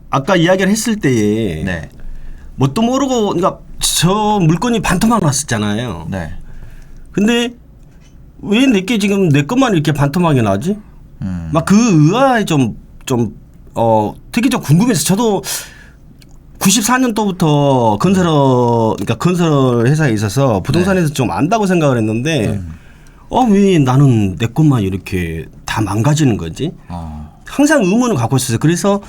아까 이야기를 했을 때에 네. 뭣도 모르고 그러니까 저 물건이 반토막 났었잖아요. 네. 근데 왜 내게 지금 내 것만 이렇게 반토막이 나지? 막 그 의아에 좀 되게 좀 궁금해서 저도 94년도부터 그러니까 건설 회사에 있어서 부동산에서 좀 안다고 생각을 했는데 왜 나는 내 것만 이렇게 다 망가지는 거지? 항상 의문을 갖고 있었어요. 그래서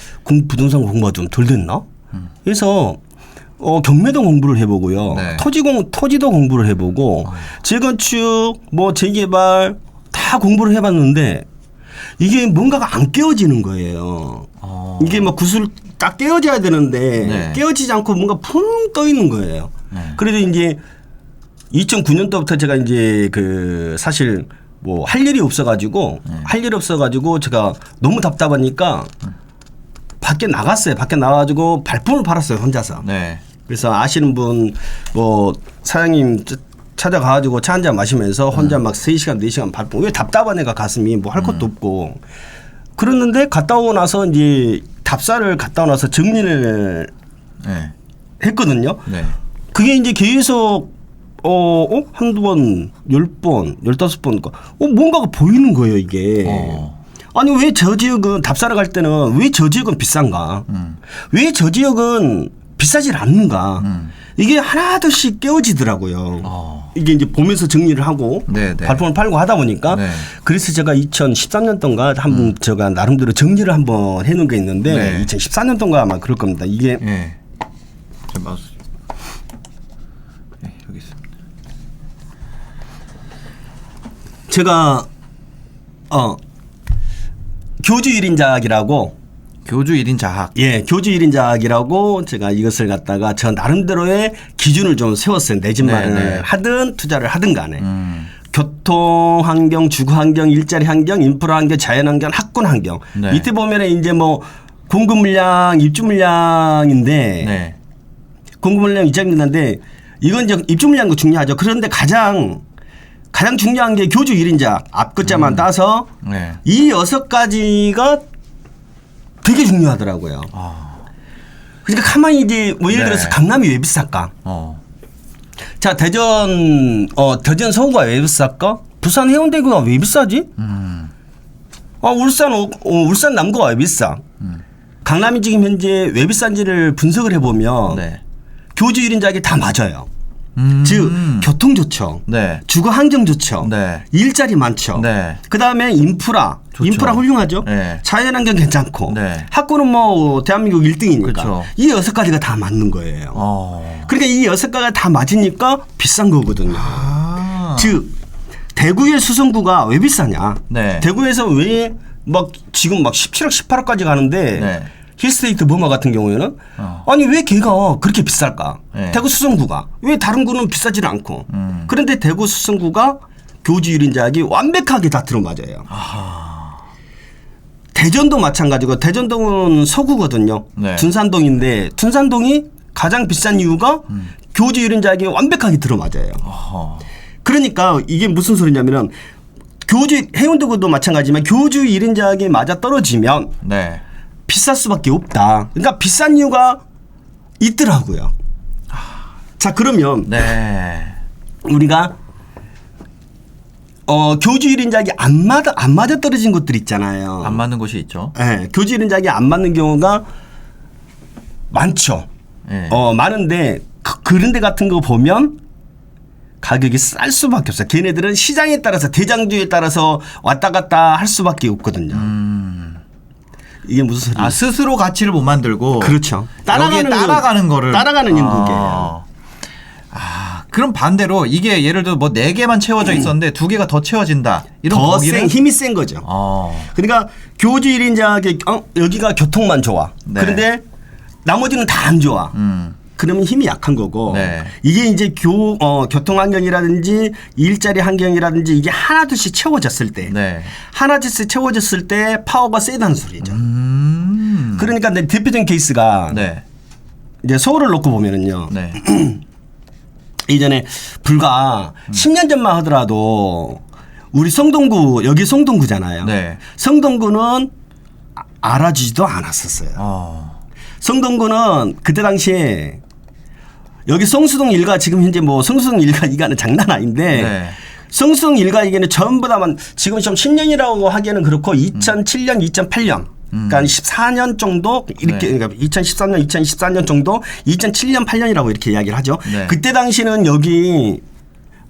부동산 공부가 좀 덜 됐나? 그래서 경매도 공부를 해보고요. 네. 토지도 공부를 해보고 재건축, 뭐 재개발 다 공부를 해봤는데 이게 뭔가가 안 깨어지는 거예요. 이게 막 구슬 딱 깨어져야 되는데 네. 깨어지지 않고 뭔가 푹 떠 있는 거예요. 네. 그래도 이제 2009년도부터 제가 이제 사실 뭐 할 일이 없어가지고 제가 너무 답답하니까 밖에 나갔어요. 밖에 나가가지고 발품을 팔았어요. 혼자서. 네. 그래서 아시는 분 뭐 사장님 찾아가가지고 차 한잔 마시면서 혼자 막 3시간 4시간 발품. 왜 답답한 애가 가슴이 뭐 할 것도 없고. 그랬는데 갔다 오고 나서 이제 답사를 갔다 오고 나서 정리를 네. 했거든요. 네. 그게 이제 계속 한두 번, 10번, 15번 뭔가가 보이는 거예요, 이게. 아니 왜 저 지역은 답사를 갈 때는 왜 저 지역은 비싼가? 왜 저 지역은 비싸질 않는가? 이게 하나둘씩 깨어지더라고요. 이게 이제 보면서 정리를 하고 네, 네. 발품을 팔고 하다 보니까 네. 그래서 제가 2013년도인가 한번 제가 나름대로 정리를 한번 해놓은 게 있는데 네. 2014년도인가 아마 그럴 겁니다. 이게 네. 저 마우스. 네, 여기 있습니다. 제가 교주 1인 자학이라고 교주 1인 자학. 예, 교주 1인 자학이라고 제가 이것을 갖다가 저 나름대로의 기준을 좀 세웠어요. 내 집 마련을 네, 네. 하든 투자를 하든 간에. 교통 환경, 주거 환경, 일자리 환경, 인프라 환경, 자연 환경, 학군 환경. 네. 밑에 보면은 이제 뭐 공급 물량, 입주 물량인데 네. 공급 물량, 입주 물량인데 이건 이제 입주 물량도 중요하죠. 그런데 가장 중요한 게 교주 1인자 앞 글자만 따서 네. 이 6가지가 되게 중요하더라고요. 그러니까 가만히 이제 뭐 예를 네. 들어서 강남이 왜 비쌀까? 자, 대전 서구가 왜 비쌀까? 부산 해운대구가 왜 비싸지? 울산 남구가 왜 비싸? 강남이 지금 현재 왜 비싼지를 분석을 해보면 네. 교주 1인자에게 다 맞아요. 즉 교통 좋죠. 네. 주거 환경 좋죠. 네. 일자리 많죠. 네. 그다음에 인프라 훌륭하죠. 네. 자연 환경 괜찮고 네. 학군은 뭐 대한민국 1등이니까 그렇죠. 이 6가지가 다 맞는 거예요. 그러니까 이 6가지가 다 맞으니까 비싼 거거든요. 즉 대구의 수성구가 왜 비싸냐? 네. 대구에서 왜 막 지금 막 17억 18억까지 가는데 네. 힐스테이트 버마 같은 경우에는 아니 왜 걔가 그렇게 비쌀까? 네. 대구 수성구가 왜 다른 구는 비싸지 않고 그런데 대구 수성구가 교주 1인자학이 완벽하게 다 들어맞아요. 대전도 마찬가지고 대전동은 서구거든요. 네. 둔산동인데 둔산동이 가장 비싼 이유가 교주 1인자학이 완벽하게 들어맞아요. 그러니까 이게 무슨 소리냐면은 해운대구도 마찬가지지만 교주 1인자학이 맞아 떨어지면 네. 비쌀 수밖에 없다. 그러니까 비싼 이유가 있더라고요. 자, 그러면 네. 우리가 교주 1인자학이 안 맞아 떨어진 곳들 있잖아요. 안 맞는 곳이 있죠. 네, 교주 1인자학이 안 맞는 경우가 많죠. 네. 많은데 그런 데 같은 거 보면 가격이 쌀 수밖에 없어요. 걔네들은 시장에 따라서 대장주에 따라서 왔다 갔다 할 수밖에 없거든요. 이게 무슨 소리예요? 스스로 가치를 못 만들고 그렇죠. 따라가는 거를 따라가는 인구계예요. 그럼 반대로 이게 예를 들어 뭐 4개만 채워져 있었는데 2개가 더 채워진다. 이런 더 거기는 힘이 센 거죠. 그러니까 교주 1인자의 여기가 교통만 좋아. 네. 그런데 나머지는 다 안 좋아. 그러면 힘이 약한 거고 네. 이게 이제 교통 환경이라든지 일자리 환경이라든지 이게 하나둘씩 채워졌을 때 네. 하나둘씩 채워졌을 때 파워가 세다는 소리죠. 그러니까 내 대표적인 케이스가 네. 이제 서울을 놓고 보면은요. 네. 이전에 불과 10년 전만 하더라도 우리 성동구 여기 성동구잖아요. 네. 성동구는 알아주지도 않았었어요. 성동구는 그때 당시에 여기 성수동 1가 지금 현재 뭐 성수동 1가 2가는 장난 아닌데 네. 성수동 1가 2가는 전부 다만 지금 좀 10년이라고 하기에는 그렇고 2007년, 2008년 그러니까 14년 정도 이렇게 네. 그러니까 2013년, 2014년 정도 2007년, 8년이라고 이렇게 이야기를 하죠. 네. 그때 당시는 여기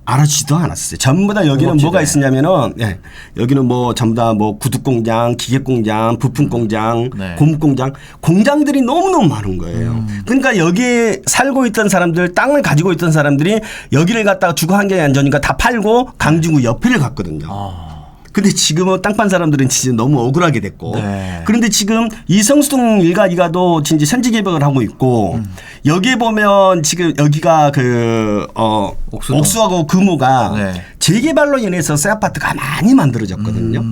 알아주지도 않았어요. 전부 다 여기는 무겁지, 뭐가 네. 있었냐면은 예. 여기는 뭐 전부 다 뭐 구두공장, 기계공장, 부품공장, 네. 고무공장 공장들이 너무너무 많은 거예요. 그러니까 여기에 살고 있던 사람들 땅을 가지고 있던 사람들이 여기를 갖다가 주거 환경이 안 좋으니까 다 팔고 강진구 옆에를 갔거든요. 근데 지금은 땅 판 사람들은 진짜 너무 억울하게 됐고. 네. 그런데 지금 이 성수동 1가 2가도 진짜 현지 개발을 하고 있고 여기에 보면 지금 여기가 옥수동. 옥수하고 금호가 네. 재개발로 인해서 새 아파트가 많이 만들어졌거든요.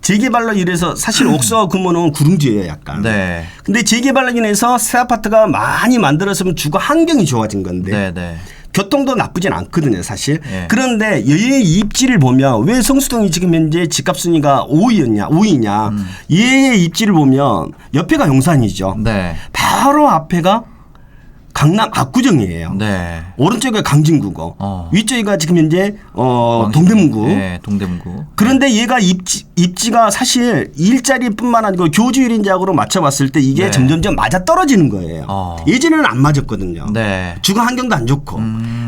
재개발로 인해서 사실 옥수하고 금호는 구릉지예요 약간. 네. 근데 재개발로 인해서 새 아파트가 많이 만들어지면 주거 환경이 좋아진 건데 네. 네. 교통도 나쁘진 않거든요, 사실. 예. 그런데 얘의 입지를 보면 왜 성수동이 지금 현재 집값 순위가 5위냐. 얘의 입지를 보면 옆에가 용산이죠. 네. 바로 앞에가 강남 압구정이에요. 네. 오른쪽에 강진구고 위쪽이가 지금 현재 동대문구. 네, 동대문구. 그런데 얘가 입지가 사실 일자리뿐만 아니고 교주 1인자하고 맞춰봤을 때 이게 네. 점점점 맞아 떨어지는 거예요. 예전에는 안 맞았거든요. 네. 주거 환경도 안 좋고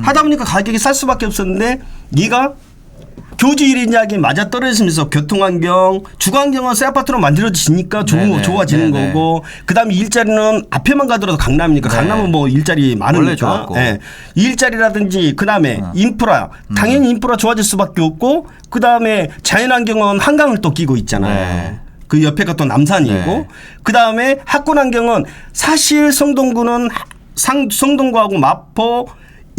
하다 보니까 가격이 쌀 수밖에 없었는데 얘가 교주 1인자하게 맞아 떨어지면서 교통환경, 주거환경은 새 아파트로 만들어지니까 네네. 좋아지는 네네. 거고 그다음에 일자리는 앞에만 가더라도 강남이니까 네. 강남은 뭐 일자리 원래 많으니까 좋았고. 예. 일자리라든지 그다음에 인프라 당연히 인프라 좋아질 수밖에 없고 그다음에 자연환경은 한강을 또 끼고 있잖아요. 네. 그 옆에가 또 남산이고 네. 그다음에 학군환경은 사실 성동구는 성동구하고 마포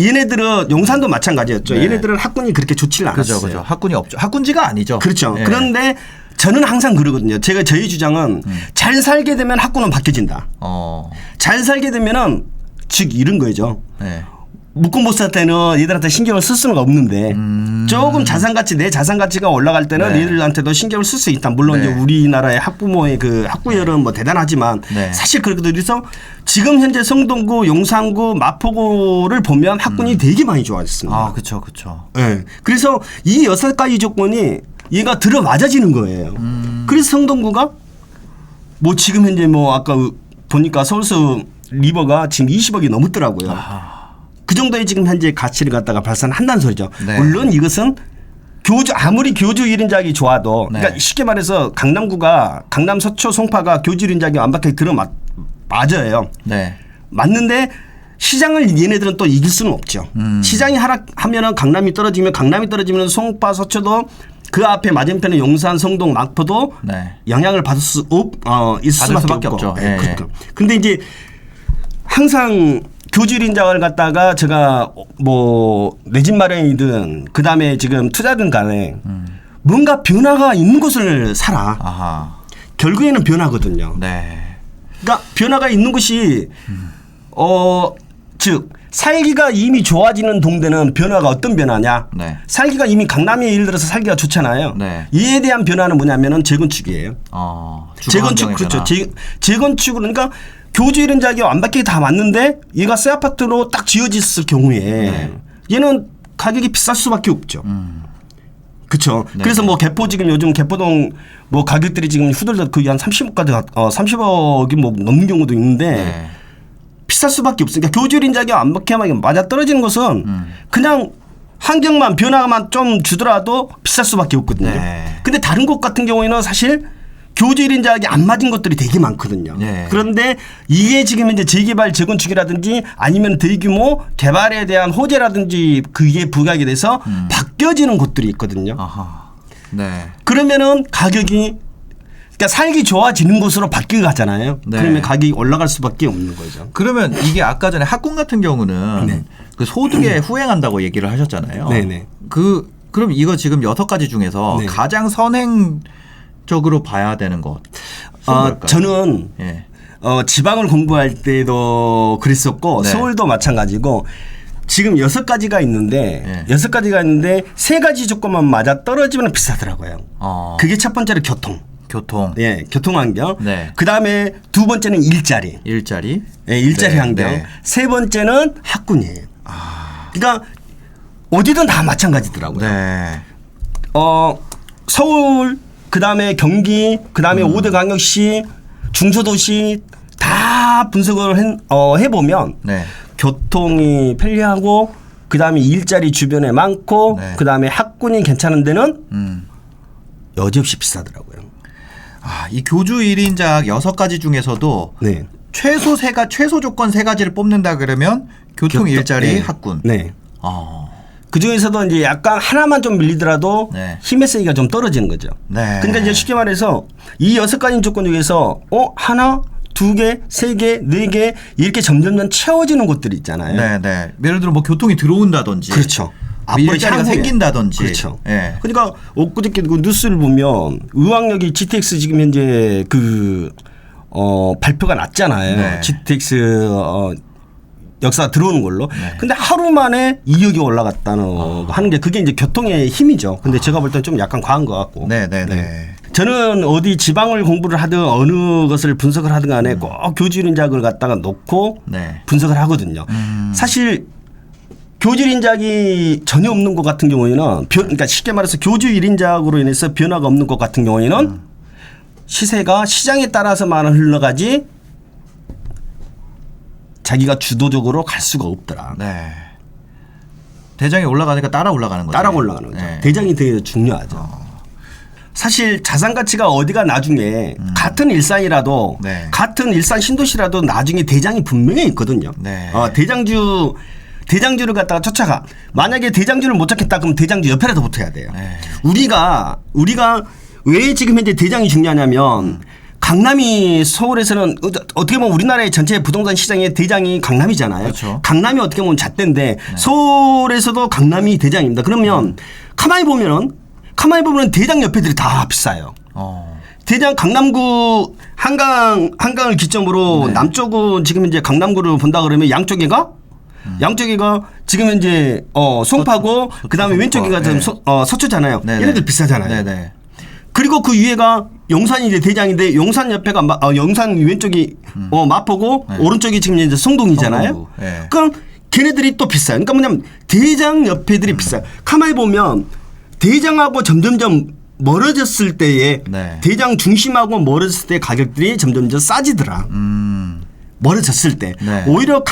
얘네들은 용산도 마찬가지였죠. 네. 얘네들은 학군이 그렇게 좋지는 않았어요. 그죠. 학군이 없죠. 학군지가 아니죠. 그렇죠. 예. 그런데 저는 항상 그러거든요. 저희 주장은 잘 살게 되면 학군은 바뀌어진다. 잘 살게 되면은 즉 이런 거죠. 네. 묵고 못 살 때는 얘들한테 신경을 쓸 수는 없는데 조금 자산가치 내 자산가치가 올라갈 때는 네. 얘들한테도 신경을 쓸 수 있다. 물론 네. 이제 우리나라의 학부모의 그 학구열은 뭐 대단하지만 네. 사실 그렇거든요. 그래서 지금 현재 성동구, 용산구, 마포구를 보면 학군이 되게 많이 좋아졌습니다. 아, 그렇죠. 그렇죠. 네. 그래서 이 6가지 조건이 얘가 들어맞아지는 거예요. 그래서 성동구가 뭐 지금 현재 뭐 아까 보니까 서울서 리버가 지금 20억이 넘었더라고요. 그 정도의 지금 현재 가치를 갖다가 발산한다는 소리죠. 네. 물론 이것은 아무리 교주 1인자기 좋아도 네. 그러니까 쉽게 말해서 강남구가 강남 서초 송파가 교주 1인자기 완벽하게 맞아요. 네. 맞는데 시장을 얘네들은 또 이길 수는 없죠. 시장이 하락하면은 강남이 떨어지면 송파 서초도 그 앞에 맞은편에 용산, 성동, 마포도 네. 영향을 받을 있을 수밖에 없고. 없죠. 네, 예. 그러니까. 근데 이제 항상 교주 1인자를 갖다가 제가 뭐 내 집 마련이든 그다음에 지금 투자든 간에 뭔가 변화가 있는 곳을 사라. 아하. 결국에는 변화거든요. 네. 그러니까 변화가 있는 곳이 즉 살기가 이미 좋아지는 동네는 변화가 어떤 변화냐? 네. 살기가 이미 강남에 예를 들어서 살기가 좋잖아요. 네. 이에 대한 변화는 뭐냐면은 재건축이에요. 재건축 그렇죠. 재건축 그러니까 교주 1인자기 완벽하게 다 맞는데 얘가 새 아파트로 딱 지어졌을 경우에 네. 얘는 가격이 비쌀 수밖에 없죠. 그렇죠. 네. 그래서 뭐 개포 지금 요즘 개포동 뭐 가격들이 지금 후들들 거의 한 30억까지 30억이 뭐 넘는 경우도 있는데 네. 비쌀 수밖에 없으니까 교주 1인자기 완벽하게 맞아 떨어지는 것은 그냥 환경만 변화만 좀 주더라도 비쌀 수밖에 없거든요. 네. 근데 다른 곳 같은 경우에는 사실 교주 1인자하게 안 맞은 것들이 되게 많거든요. 네. 그런데 이게 지금 이제 재개발 재건축이라든지 아니면 대규모 개발에 대한 호재라든지 그게 부각이 돼서 바뀌어지는 곳들이 있거든요. 아하. 네. 그러면은 가격이 그러니까 살기 좋아지는 곳으로 바뀌어 가잖아요. 네. 그러면 가격이 올라갈 수밖에 없는 거죠. 그러면 이게 아까 전에 학군 같은 경우는 네. 그 소득에 후행한다고 얘기를 하셨잖아요. 네네. 그럼 이거 지금 6가지 중에서 네. 가장 선행적으로 봐야 되는 것. 저는 예. 지방을 공부할 때도 그랬었고 네. 서울도 마찬가지고 지금 6가지가 있는데 네. 6가지가 있는데 3가지 조건만 맞아 떨어지면 비싸더라고요. 그게 첫 번째로 교통. 교통. 예, 교통 환경. 네. 그다음에 두 번째는 일자리. 일자리. 예, 일자리 네, 환경. 네. 세 번째는 학군이에요. 그러니까 어디든 다 마찬가지더라고요. 네. 서울, 그다음에 경기, 그다음에 5대 광역시, 중소도시 다 분석을 해보면 네. 교통이 편리하고 그다음에 일자리 주변에 많고 네. 그다음에 학군이 괜찮은 데는 여지없이 비싸더라고요. 이 교주 1인자 6가지 중에서도 네. 최소 조건 3가지를 뽑는다 그러면 교통, 일자리, 네. 학군. 네. 아. 그 중에서도 이제 약간 하나만 좀 밀리더라도 네. 힘의 세기가 좀 떨어지는 거죠. 네. 그러니까 이제 쉽게 말해서 이 6가지 조건 중에서 하나, 2개, 3개, 4개 이렇게 점점점 채워지는 곳들이 있잖아요. 네, 네. 예를 들어 뭐 교통이 들어온다든지. 그렇죠. 일자리가 향후에. 생긴다든지. 그렇죠. 예. 그러니까 엊그저께 그 뉴스를 보면 의왕역이 GTX 지금 현재 발표가 났잖아요. 네. GTX 역사 들어오는 걸로. 네. 근데 하루 만에 2억이 올라갔다는 하는 게 그게 이제 교통의 힘이죠. 근데 제가 볼 때는 좀 약간 과한 것 같고. 네, 네, 네. 저는 어디 지방을 공부를 하든 어느 것을 분석을 하든 간에 꼭 교주 1인작을 갖다가 놓고 네. 분석을 하거든요. 사실 교주 1인작이 전혀 없는 것 같은 경우에는 그러니까 쉽게 말해서 교주 1인작으로 인해서 변화가 없는 것 같은 경우에는 시세가 시장에 따라서만 흘러가지 자기가 주도적으로 갈 수가 없더라. 네. 대장이 올라가니까 따라 올라가는 거죠. 따라 올라가는 거죠. 네. 대장이 되게 중요하죠. 사실 자산 가치가 어디가 나중에 같은 일산이라도 네. 같은 일산 신도시라도 나중에 대장이 분명히 있거든요. 네. 대장주를 갖다가 쫓아가. 만약에 대장주를 못 찾겠다 그러면 대장주 옆에라도 붙어야 돼요. 네. 우리가 왜 지금 현재 대장이 중요하냐면 강남이 서울에서는 어떻게 보면 우리나라의 전체 부동산 시장의 대장이 강남이잖아요. 그렇죠. 강남이 어떻게 보면 잣대인데 서울에서도 강남이 대장입니다. 그러면 가만히 보면 대장 옆에들이 다 비싸요. 대장 강남구 한강을 기점으로 네. 남쪽은 지금 이제 강남구를 본다 그러면 양쪽에가 지금 현재 송파고 그다음에 왼쪽에가 네. 서초잖아요. 네네. 얘네들 비싸잖아요. 네네. 그리고 그 위에가 용산이 이제 대장인데 용산 옆에가 용산 왼쪽이 마포고 네. 오른쪽이 지금 이제 성동이잖아요. 성동구. 네. 그럼 걔네들이 또 비싸요. 그러니까 뭐냐면 대장 옆에들이 비싸요. 가만히 보면 대장하고 점점점 멀어졌을 때에 네. 대장 중심하고 멀어졌을 때 가격들이 점점점 싸지더라. 멀어졌을 때 네. 오히려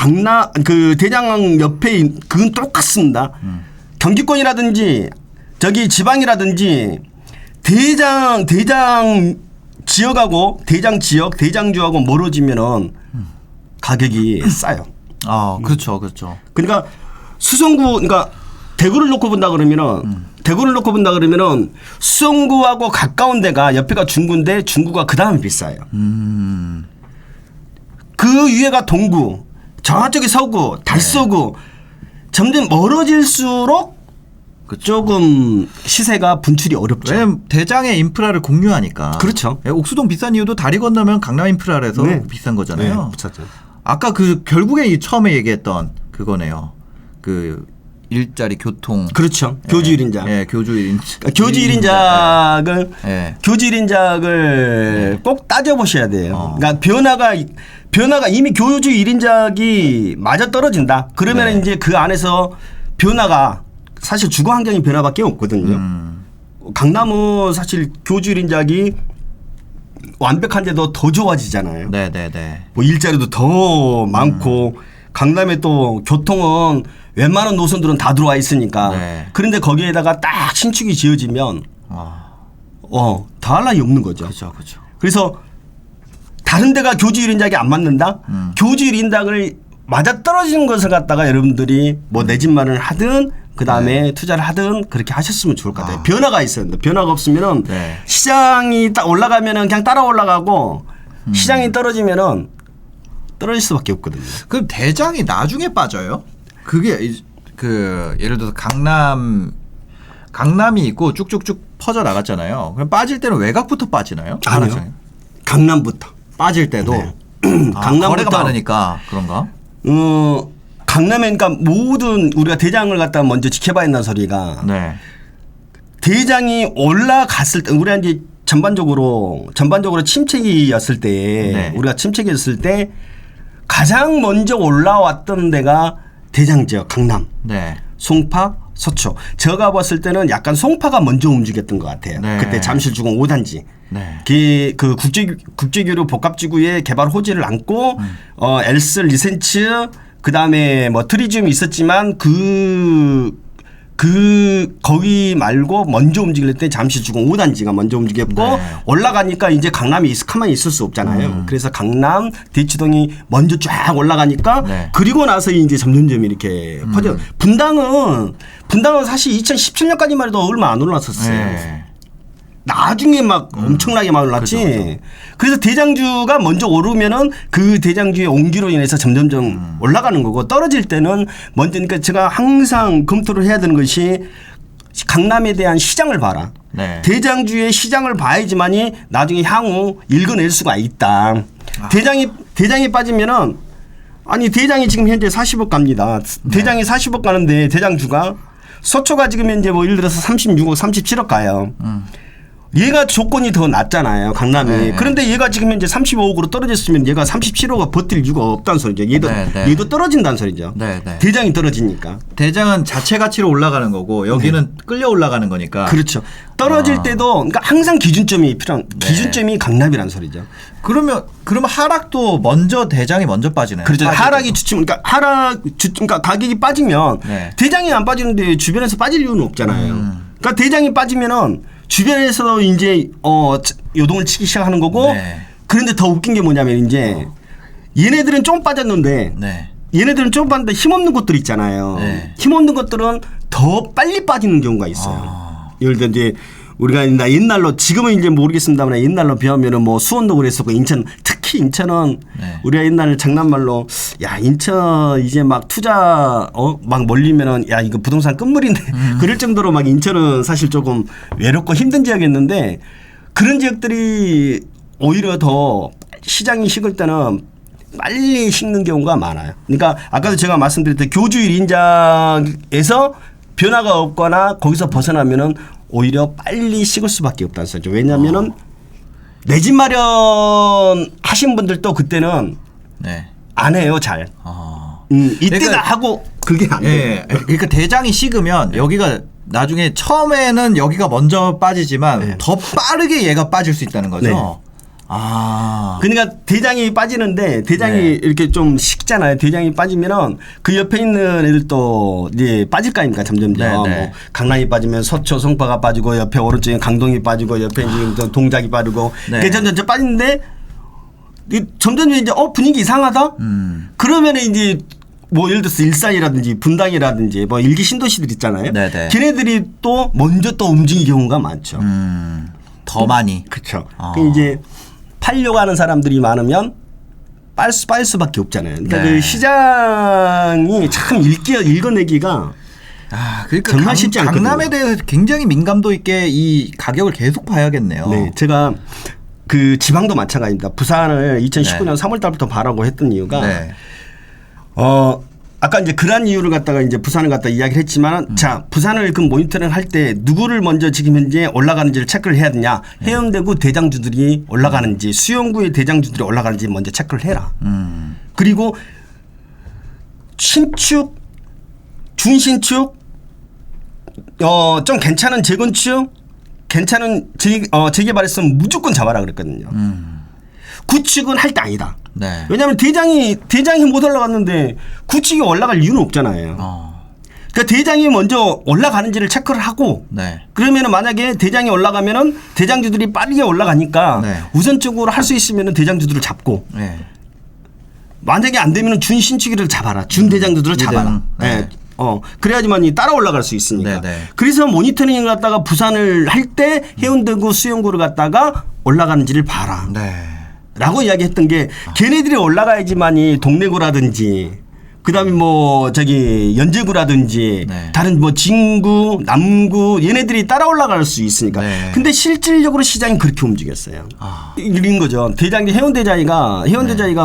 대장 옆에 그건 똑같습니다. 경기권이라든지 저기 지방이라든지 대장 지역하고 대장 지역 대장주하고 멀어지면은 가격이 싸요. 그렇죠, 그렇죠. 그러니까 그러니까 대구를 놓고 본다 그러면은 수성구하고 가까운 데가 옆에가 중구인데 중구가 그 다음에 비싸요. 그 위에가 동구, 저쪽이 서구, 달서구 점점 멀어질수록 조금 시세가 분출이 어렵죠. 왜냐면 대장의 인프라를 공유하니까. 그렇죠. 옥수동 비싼 이유도 다리 건너면 강남 인프라라서 네. 비싼 거잖아요. 네, 비싸죠. 아까 결국에 처음에 얘기했던 그거네요. 일자리 교통. 그렇죠. 교주 1인자. 네, 교주 1인자. 그러니까 교주 1인작을 네. 교주 1인작을 꼭 따져보셔야 돼요. 그러니까 변화가 이미 교주 1인작이 맞아 떨어진다. 그러면 네. 이제 그 안에서 변화가 사실 주거 환경이 변화밖에 없거든요. 강남은 사실 교주 1인작이 완벽한데도 더 좋아지잖아요. 네, 네, 네. 뭐 일자리도 더 많고 강남에 또 교통은 웬만한 노선들은 다 들어와 있으니까. 네. 그런데 거기에다가 딱 신축이 지어지면 더할 나위 없는 거죠. 그렇죠, 그렇죠. 그래서 다른 데가 교주 1인작이 안 맞는다? 교주 1인작을 맞아 떨어지는 것을 갖다가 여러분들이 뭐 내 집만을 하든 그 다음에 투자를 하든 그렇게 하셨으면 좋을 것 같아요. 변화가 있어야 된다. 변화가 없으면은 네. 시장이 딱 올라가면은 그냥 따라 올라가고 시장이 떨어지면은 떨어질 수밖에 없거든요. 그럼 대장이 나중에 빠져요? 그게 예를 들어서 강남이 있고 쭉쭉쭉 퍼져 나갔잖아요. 그럼 빠질 때는 외곽부터 빠지나요? 아니요. 강남부터. 빠질 때도 네. 강남부터 거래가 강남부터 많으니까 그런가? 강남에 그러니까 모든 우리가 대장을 갖다 먼저 지켜봐야 한다는 소리가 네. 대장이 올라갔을 때 우리가 이제 전반적으로 침체기였을 때 네. 우리가 침체기였을 때 가장 먼저 올라왔던 데가 대장 지역 강남, 네. 송파, 서초. 제가 봤을 때는 약간 송파가 먼저 움직였던 것 같아요. 네. 그때 잠실주공 5단지. 네. 그 국제교류 복합지구의 개발 호재를 안고 엘스, 리센츠 그다음에 뭐 트리지움이 있었지만 거기 말고 먼저 움직일 때 잠실주공 5단지가 먼저 움직였고 네. 올라가니까 이제 강남이 가만히 있을 수 없잖아요. 그래서 강남, 대치동이 먼저 쫙 올라가니까 네. 그리고 나서 이제 점점점 이렇게 퍼져. 분당은 사실 2017년까지만 해도 얼마 안 올랐었어요. 네. 나중에 막 엄청나게 막 올랐지. 그렇죠. 그래서 대장주가 먼저 오르면은 그 대장주의 온기로 인해서 점점점 올라가는 거고 떨어질 때는 먼저 그러니까 제가 항상 검토를 해야 되는 것이 강남에 대한 시장을 봐라. 네. 대장주의 시장을 봐야지만이 나중에 향후 읽어낼 수가 있다. 대장이 빠지면은 아니 대장이 지금 현재 40억 갑니다. 대장이 40억 가는데 대장주가 서초가 지금 현재 뭐 예를 들어서 36억, 37억 가요. 얘가 조건이 더 낫잖아요, 강남이. 네. 그런데 얘가 지금 현재 35억으로 떨어졌으면 얘가 37억가 버틸 이유가 없다는 소리죠. 얘도 떨어진다는 소리죠. 네, 네. 대장이 떨어지니까. 대장은 자체 가치로 올라가는 거고 여기는 끌려 올라가는 거니까. 그렇죠. 떨어질 때도 그러니까 항상 기준점이 기준점이 강남이라는 소리죠. 그러면 하락도 먼저 대장이 먼저 빠지네요. 그렇죠. 빠질 하락이 때도. 주춤 그러니까 가격이 빠지면 네. 대장이 안 빠지는데 주변에서 빠질 이유는 없잖아요. 그러니까 대장이 빠지면은 주변에서도 이제 요동을 치기 시작하는 거고 네. 그런데 더 웃긴 게 뭐냐면 이제 얘네들은 좀 빠졌는데 네. 얘네들은 좀 빠졌는데 힘없는 것들 있잖아요. 네. 힘없는 것들은 더 빨리 빠지는 경우가 있어요. 예를 들어 이제 우리가 옛날로 지금은 이제 모르겠습니다만 옛날로 비하면은 뭐 수원도 그랬었고 인천 특히 인천은 네. 우리가 옛날 장난말로 야 인천 이제 막 투자 막 몰리면은 야 이거 부동산 끝물인데 그럴 정도로 막 인천은 사실 조금 외롭고 힘든 지역이었는데 그런 지역들이 오히려 더 시장이 식을 때는 빨리 식는 경우가 많아요. 그러니까 아까도 제가 말씀드렸던 교주일 인장에서 변화가 없거나 거기서 벗어나면은 오히려 빨리 식을 수밖에 없다는 소리죠. 왜냐하면은 내 집 마련 하신 분들도 그때는 네. 안 해요, 잘. 이때다 그러니까- 하고 그게 안 돼요. 예. 그러니까 대장이 식으면 여기가 나중에 처음에는 여기가 먼저 빠지지만 네. 더 빠르게 얘가 빠질 수 있다는 거죠. 네. 아. 그러니까 대장이 빠지는데 대장이 네. 이렇게 좀 식잖아요. 대장이 빠지면은 그 옆에 있는 애들도 이제 빠질 거 아닙니까 점점점. 네, 네. 뭐 강남이 빠지면 서초, 송파가 빠지고 옆에 오른쪽에 강동이 빠지고 옆에 지금 또 동작이 빠지고 네. 그게 점점 빠지는데 점점 이제 분위기 이상하다. 그러면은 이제 뭐 예를 들어서 일산이라든지 분당이라든지 뭐 일기 신도시들 있잖아요. 네, 네. 걔네들이 또 먼저 또 움직이는 경우가 많죠. 더 많이. 그렇죠. 이제 팔려고 하는 사람들이 많으면 빨 수밖에 없잖아요. 그러니까 네. 그 시장이 참 읽어내기가 그러니까 정말 쉽지 않거든요. 강남에 대해서 굉장히 민감도 있게 이 가격을 계속 봐야겠네요. 네, 제가 그 지방도 마찬가지입니다. 부산을 2019년 3월 달부터 봐라고 했던 이유가 네. 아까 이제 그런 이유를 갖다가 이제 부산을 갖다 이야기를 했지만 자 부산을 그 모니터링 할 때 누구를 먼저 지금 현재 올라가는지를 체크를 해야 되냐 해운대구 대장주들이 올라가는지 수영구의 대장주들이 올라가는지 먼저 체크를 해라. 그리고 신축 중신축 좀 괜찮은 재건축 괜찮은 재개발했으면 무조건 잡아라 그랬거든요. 구축은 할 때 아니다. 네. 왜냐하면 대장이 못 올라갔는데 구축이 올라갈 이유는 없잖아요. 그러니까 대장이 먼저 올라가는지를 체크를 하고 네. 그러면은 만약에 대장이 올라가면은 대장주들이 빠르게 올라가니까 네. 우선적으로 할 수 있으면은 대장주들을 잡고 네. 만약에 안 되면은 준신축이를 잡아라. 준대장주들을 잡아라. 네. 그래야지만 따라 올라갈 수 있으니까. 네, 네. 그래서 모니터링을 갖다가 부산을 할 때 해운대구 수영구를 갖다가 올라가는지를 봐라. 네. 라고 이야기했던 게 걔네들이 올라가야지만이 동래구라든지 그다음에 뭐 저기 연제구라든지 네. 다른 뭐 진구, 남구 얘네들이 따라 올라갈 수 있으니까. 네. 근데 실질적으로 시장이 그렇게 움직였어요. 아. 이런 거죠. 대장지 해운대자이가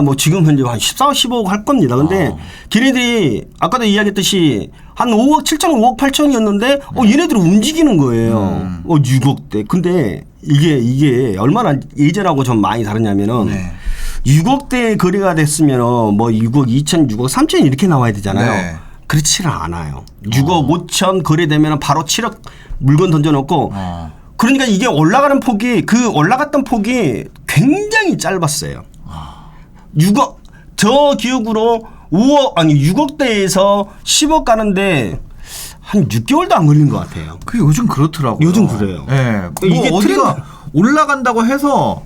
뭐 지금 현재 한 14, 15억 할 겁니다. 근데 걔네들이 아까도 이야기했듯이 한 5억 7천, 5억 8천이었는데 얘네들이 움직이는 거예요. 6억대. 근데 이게 얼마나 예전하고 좀 많이 다르냐면은 네. 6억대 거래가 됐으면 뭐 6억 2천, 6억 3천 이렇게 나와야 되잖아요. 네. 그렇지는 않아요. 6억 5천 거래되면 바로 7억 물건 던져놓고 그러니까 이게 올라갔던 폭이 굉장히 짧았어요. 6억 저 기억으로 6억대에서 10억 가는데 한 6개월도 안 걸린 것 같아요. 그 요즘 그렇더라고요. 요즘 그래요. 네. 뭐 이게 어디가 올라간다고 해서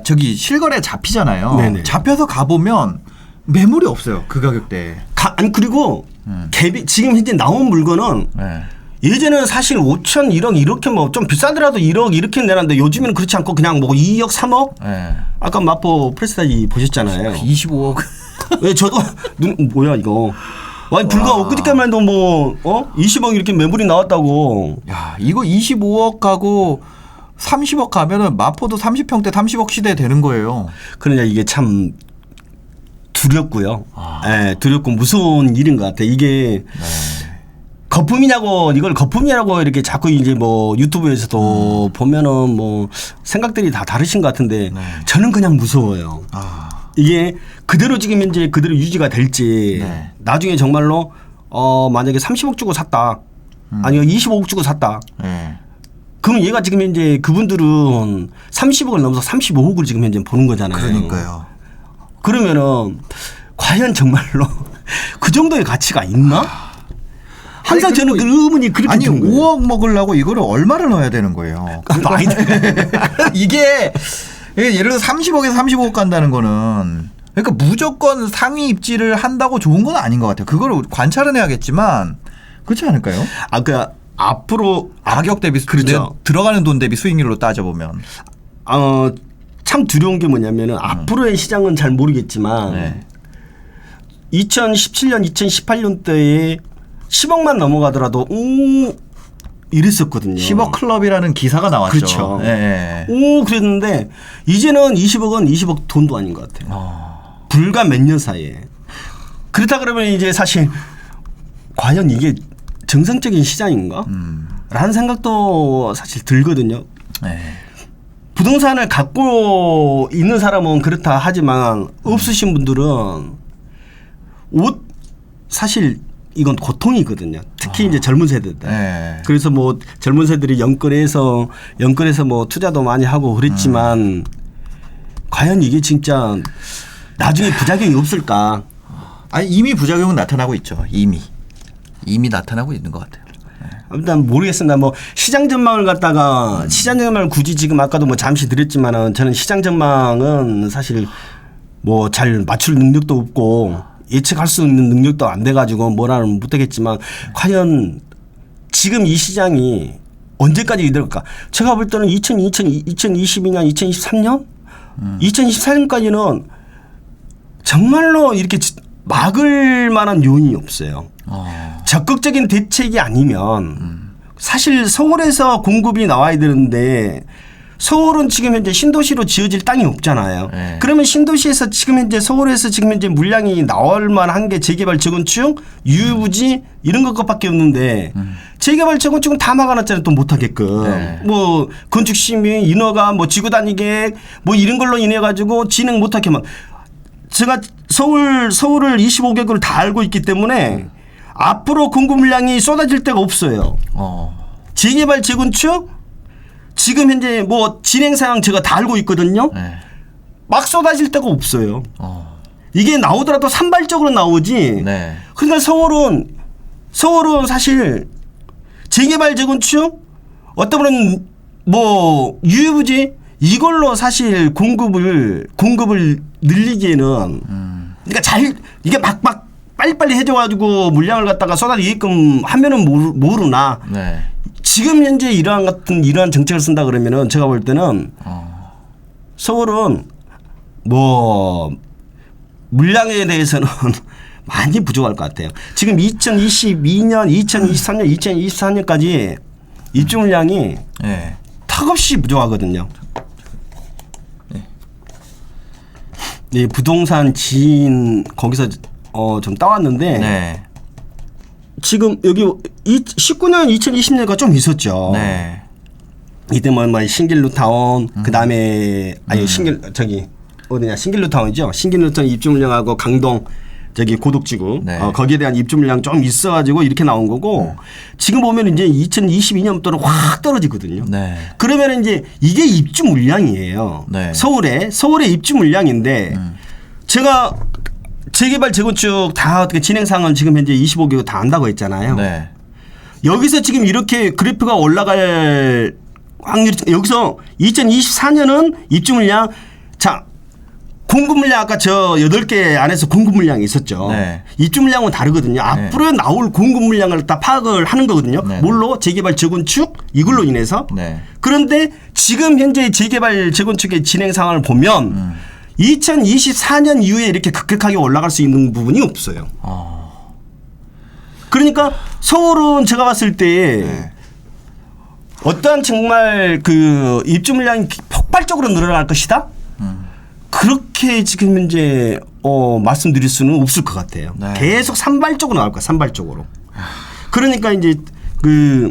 저기 실거래 잡히잖아요. 네네. 잡혀서 가보면 매물이 없어요. 그 가격대에. 아니 그리고 갭이 지금 현재 나온 물건은 네. 예전에는 사실 5천, 1억 이렇게 뭐 좀 비싸더라도 1억 이렇게 내놨는데 요즘에는 그렇지 않고 그냥 뭐 2억, 3억? 네. 아까 마포 프레스타지 보셨잖아요. 25억. 왜 저도 뭐야 이거. 아니 불과 엊그저께만 해도 뭐 20억 이렇게 매물이 나왔다고. 야, 이거 25억 가고 30억 가면은 마포도 30평대 30억 시대 되는 거예요. 그러냐 이게 참 두렵고요. 예, 두렵고 무서운 일인 것 같아요. 이게 이걸 거품이냐고 이렇게 자꾸 이제 뭐 유튜브에서도 보면은 뭐 생각들이 다 다르신 것 같은데 저는 그냥 무서워요. 이게 그대로 지금 현재 그대로 유지가 될지 네. 나중에 정말로 만약에 30억 주고 샀다. 아니요 25억 주고 샀다. 네. 그럼 얘가 지금 현재 그분들은 30억을 넘어서 35억을 지금 현재 보는 거잖아요. 그러니까요. 그러면은 과연 정말로 그 정도의 가치가 있나? 항상 아니, 저는 그 의문이 그렇게 아니 드는 거예요. 5억 먹으려고 이거를 얼마를 넣어야 되는 거예요. 많이 이게 예를 들어 30억에서 35억 간다는 거는 그러니까 무조건 상위 입지를 한다고 좋은 건 아닌 것 같아요. 그걸 관찰은 해야겠지만 그렇지 않을까요? 앞으로 가격 대비 그렇죠. 들어가는 돈 대비 수익률로 따져보면 참 두려운 게 뭐냐면은 앞으로의 시장은 잘 모르겠지만 네. 2017년, 2018년대에 10억만 넘어가더라도 이랬었거든요. 10억 클럽이라는 기사가 나왔죠. 그렇죠. 네. 그랬는데 이제는 20억은 20억 돈도 아닌 것 같아요. 불과 몇 년 사이에. 그렇다 그러면 이제 사실 과연 이게 정상적인 시장인가? 라는 생각도 사실 들거든요. 네. 부동산을 갖고 있는 사람은 그렇다 하지만 없으신 분들은 사실 이건 고통이거든요. 특히 이제 젊은 세대들. 네. 그래서 뭐 젊은 세대들이 연끌해서 뭐 투자도 많이 하고 그랬지만 과연 이게 진짜 나중에 부작용이 없을까? 아니 이미 부작용은 나타나고 있죠. 이미 나타나고 있는 것 같아요. 일단 모르겠습니다. 뭐 시장 전망을 갖다가 시장 전망을 굳이 지금 아까도 뭐 잠시 드렸지만은 저는 시장 전망은 사실 뭐 잘 맞출 능력도 없고 예측할 수 있는 능력도 안 돼가지고 뭐라는 못하겠지만 과연 지금 이 시장이 언제까지 이럴까? 제가 볼 때는 2022년, 2023년, 2024년까지는 정말로 이렇게 막을 만한 요인이 없어요. 적극적인 대책이 아니면 사실 서울에서 공급이 나와야 되는데 서울은 지금 현재 신도시로 지어질 땅이 없잖아요. 네. 그러면 신도시에서 지금 현재 서울에서 지금 현재 물량이 나올 만한 게 재개발 재건축, 유유부지 이런 것밖에 없는데 재개발 재건축은 다 막아놨잖아요. 또 못하게끔. 네. 뭐 건축 심의 인허가 뭐 지구단위 계획 뭐 이런 걸로 인해 가지고 진행 못하게 막 제가 서울을 25개구를 다 알고 있기 때문에 앞으로 공급 물량이 쏟아질 데가 없어요. 재개발 재건축 지금 현재 뭐 진행 상황 제가 다 알고 있거든요. 네. 막 쏟아질 데가 없어요. 이게 나오더라도 산발적으로 나오지. 네. 그러니까 서울은 사실 재개발 재건축 어떤 분은 뭐 유유부지 이걸로 사실 공급을 늘리기에는 그러니까 이게 막 빨리빨리 해줘가지고 물량을 갖다가 쏟아지게끔 하면은 모르나. 네. 지금 현재 이러한 정책을 쓴다 그러면은 제가 볼 때는 서울은 뭐 물량에 대해서는 많이 부족할 것 같아요. 지금 2022년, 2023년, 2024년까지 입주 물량이 네. 턱없이 부족하거든요. 네, 부동산 지인 거기서 좀 따왔는데 네. 지금 여기 19년, 2020년가 좀 있었죠. 네. 이때 뭐 신길루타운 그다음에 아니 어디냐 신길루타운이죠. 신길루타운 입주 물량하고 강동 저기 고덕지구 네. 거기에 대한 입주 물량 좀 있어가지고 이렇게 나온 거고 지금 보면 이제 2022년부터는 확 떨어지거든요. 네. 그러면 이제 이게 입주 물량이에요. 네. 서울의 입주 물량인데 제가 재개발 재건축 다 어떻게 진행 상황은 지금 현재 25개국 다 한다고 했잖아요. 네. 여기서 지금 이렇게 그래프가 올라갈 확률이 여기서 2024년은 입주 물량 자 공급 물량 아까 저 8개 안에서 공급 물량이 있었죠. 네. 입주 물량은 다르거든요. 앞으로 나올 공급 물량을 다 파악을 하는 거거든요. 네. 뭘로 재개발 재건축 이걸로 인해서. 네. 그런데 지금 현재 재개발 재건축의 진행 상황을 보면 2024년 이후에 이렇게 급격하게 올라갈 수 있는 부분이 없어요. 그러니까 서울은 제가 봤을 때 네. 어떠한 정말 그 입주 물량이 폭발적으로 늘어날 것이다. 그렇게 지금 현재 말씀드릴 수는 없을 것 같아요. 네. 계속 산발적으로 나올 거야. 산발적으로. 그러니까 이제 그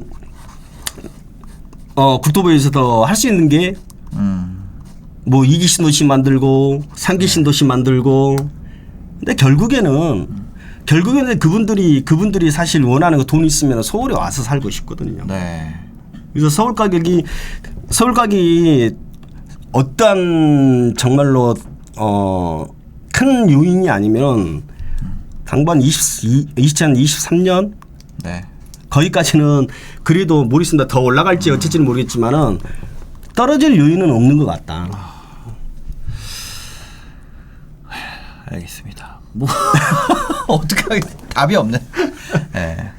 국토부에서도 할 수 있는 게 뭐 2기 신도시 만들고 3기 신도시 만들고 근데 결국에는 그분들이 사실 원하는 거 돈 있으면 서울에 와서 살고 싶거든요. 네. 그래서 서울 가격이 어떠한 정말로 큰 요인이 아니면 당분 2023년 네. 거기까지는 그래도 모르겠습니다. 더 올라갈지 어쩔지는 모르겠지만은 떨어질 요인은 없는 것 같다. 알겠습니다. 뭐 어떻게 하겠 답이 없네. 네.